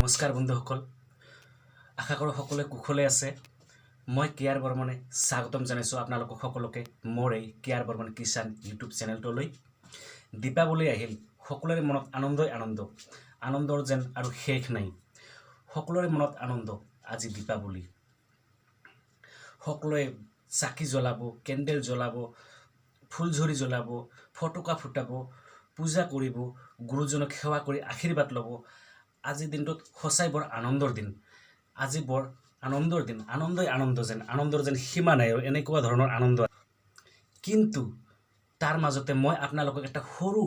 নমস্কাৰ বন্ধুসকল, আশা কৰোঁ সকলোৱে কুশলে আছে। মই K.R.Barman স্বাগতম জনাইছোঁ আপোনালোকক সকলোকে মোৰ এই K.R.Barman.Kishan ইউটিউব চেনেলটোলৈ। দীপাৱলী আহিল, সকলোৰে মনত আনন্দৰ যেন আৰু শেষ নাই। সকলোৰে মনত আনন্দ। আজি দীপাৱলী, সকলোৱে চাকি জ্বলাব, কেণ্ডেল জ্বলাব, ফুলঝৰি জ্বলাব, ফটকা ফুটাব, পূজা কৰিব, গুৰুজনক সেৱা কৰি আশীৰ্বাদ ল'ব। আজিৰ দিনটোত সঁচাই বৰ আনন্দৰ দিন। আজি বৰ আনন্দৰ দিন, আনন্দৰ যেন সীমা নাই আৰু এনেকুৱা ধৰণৰ আনন্দ। কিন্তু তাৰ মাজতে মই আপোনালোকক এটা সৰু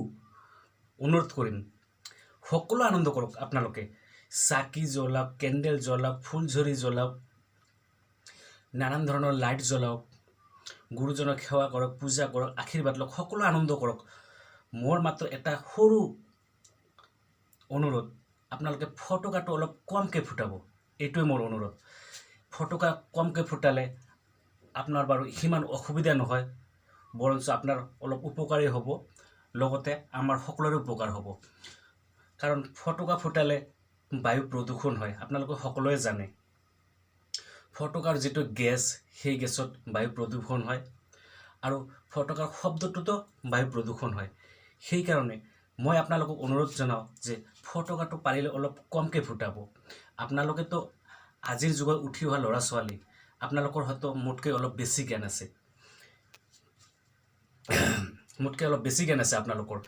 অনুৰোধ কৰিম, সকলো আনন্দ কৰক। আপোনালোকে চাকি জ্বলাওক, কেণ্ডেল জ্বলাওক, ফুলঝৰি জ্বলাওক, নানান ধৰণৰ লাইট জ্বলাওক, গুৰুজনক সেৱা কৰক, পূজা কৰক, আশীৰ্বাদ লওক, সকলো আনন্দ কৰক। মোৰ মাত্ৰ এটা সৰু অনুৰোধ, আপোনালোকে ফটকাটো অলপ কমকৈ ফুটাব। এইটোৱে মোৰ অনুৰোধ। ফটকা কমকৈ ফুটালে আপোনাৰ বাৰু সিমান অসুবিধা নহয়, বৰঞ্চ আপোনাৰ অলপ উপকাৰী হ'ব, লগতে আমাৰ সকলোৰে উপকাৰ হ'ব। কাৰণ ফটকা ফুটালে বায়ু প্ৰদূষণ হয়, আপোনালোকে সকলোৱে জানে। ফটকাৰ যিটো গেছ, সেই গেছত বায়ু প্ৰদূষণ হয় আৰু ফটকাৰ শব্দটোতো বায়ু প্ৰদূষণ হয়। সেইকাৰণে মই আপোনালোকক অনুৰোধ জনাওঁ যে ফটকাটো পাৰিলে অলপ কমকৈ ফুটাব। আপোনালোকেতো আজিৰ যুগত উঠি অহা ল'ৰা ছোৱালী, আপোনালোকৰ হয়তো মোতকৈ অলপ বেছি জ্ঞান আছে, আপোনালোকৰ।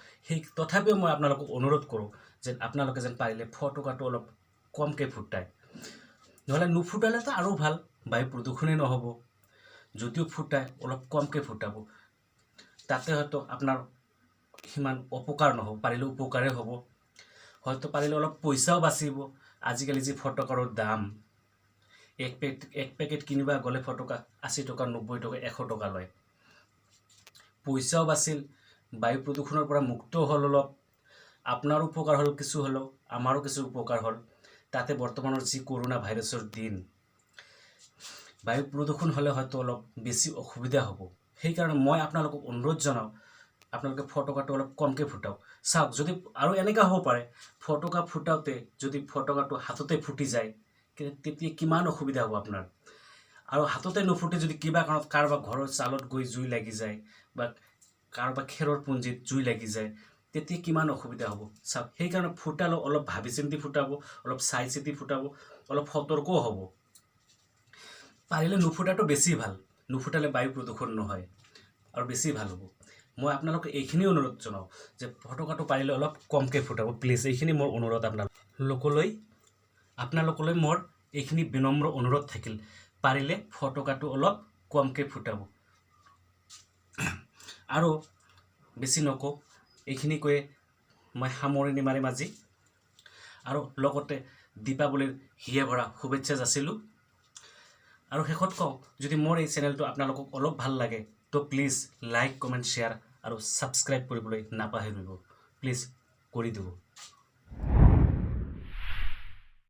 তথাপিও মই আপোনালোকক অনুৰোধ কৰোঁ যে আপোনালোকে যেন পাৰিলে ফটকাটো অলপ কমকৈ ফুটায়। নহ'লে নুফুটালেতো আৰু ভাল, বায়ু প্ৰদূষণেই নহ'ব। যদিও ফুটায় অলপ কমকৈ ফুটাব, তাতে হয়তো আপোনাৰ সিমান অপকাৰ নহ'ব, পাৰিলে উপকাৰেই হ'ব। হয়তো পাৰিলে অলপ পইচাও বাচিব। আজিকালি যি ফটকাৰৰ দাম, এক পেকেট কিনিবা গ'লে ফটকা 80 টকা, 90 টকা, 100 টকা লয়। পইচাও বাচিল, বায়ু প্ৰদূষণৰ পৰা মুক্ত হ'ল। অলপ আপোনাৰো উপকাৰ হ'ল, কিছু হ'লেও আমাৰো কিছু উপকাৰ হ'ল। তাতে বৰ্তমানৰ যি কৰোণা ভাইৰাছৰ দিন, বায়ু প্ৰদূষণ হ'লে হয়তো অলপ বেছি অসুবিধা হ'ব। সেইকাৰণে মই আপোনালোকক অনুৰোধ জনাওঁ, আপোনালোকে ফটকাটো অলপ কমকৈ ফুটাওক। চাওক, যদি আৰু এনেকুৱা হ'ব পাৰে, ফটকা ফুটাওঁতে যদি ফটকাটো হাততে ফুটি যায়, তেতিয়া কিমান অসুবিধা হ'ব আপোনাৰ। আৰু হাততে নুফুটি যদি কিবা কাৰণত কাৰোবাৰ ঘৰৰ চালত গৈ জুই লাগি যায় বা কাৰোবাৰ খেৰৰ পুঞ্জিত জুই লাগি যায়, তেতিয়া কিমান অসুবিধা হ'ব। চাওক, সেইকাৰণে ফুটালেও অলপ ভাবি চিন্তি ফুটাব, অলপ চাই চিতি ফুটাব, অলপ সতৰ্কও হ'ব। পাৰিলে নুফুটাটো বেছি ভাল, নুফুটালে বায়ু প্ৰদূষণ নহয় আৰু বেছি ভাল হ'ব। মই আপোনালোকে এইখিনি অনুৰোধ জনাওঁ যে ফটকাটো পাৰিলে অলপ কমকৈ ফুটাব, প্লিজ। এইখিনি মোৰ অনুৰোধ আপোনালোকলৈ মোৰ এইখিনি বিনম্ৰ অনুৰোধ থাকিল। পাৰিলে ফটকাটো অলপ কমকৈ ফুটাব। আৰু বেছি নকওঁ, এইখিনি কৈয়ে মই সামৰণি মাৰিম আজি। আৰু লগতে দীপাৱলীৰ হিয়ে ভৰা শুভেচ্ছা যাচিলোঁ। আৰু শেষত কওঁ, যদি মোৰ এই চেনেলটো আপোনালোকক অলপ ভাল লাগে, তো প্লিজ লাইক, কমেণ্ট, শ্বেয়াৰ আৰু ছাবস্ক্ৰাইব কৰিবলৈ নাপাহৰিব। প্লিজ কৰি দিব।